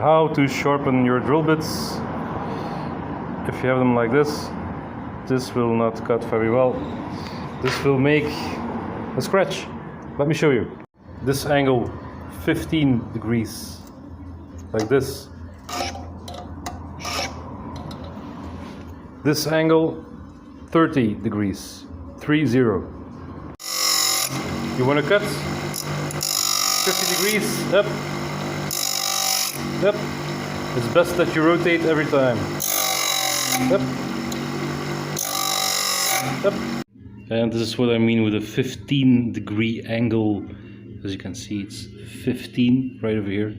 how to sharpen your drill bits. If you have them like this will not cut very well. This will make a scratch. Let me show you. This angle 15 degrees, like this. This angle 30 degrees, 30. You want to cut 50 degrees up, up. It's best that you rotate every time. Up, up. And this is what I mean with a 15-degree angle. As you can see, it's 15 right over here.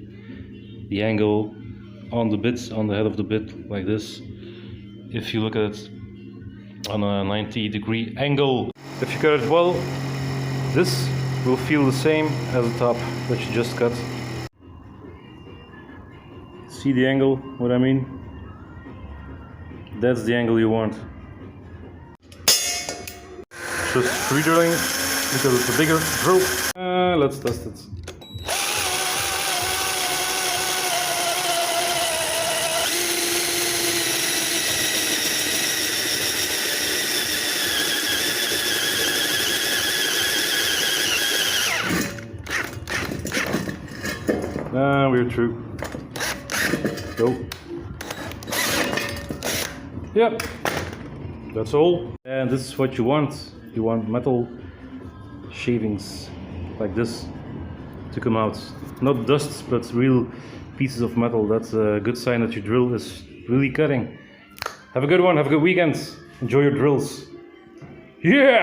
The angle on the bit, on the head of the bit, like this. If you look at it on a 90-degree angle, if you cut it well, this will feel the same as the top that you just cut. See the angle, what I mean? That's the angle you want. Just re-drilling because it's a bigger drill. Let's test it. We're through. Go. Yep. That's all. And this is what you want. You want metal shavings like this to come out. Not dust, but real pieces of metal. That's a good sign that your drill is really cutting. Have a good one. Have a good weekend. Enjoy your drills. Yeah!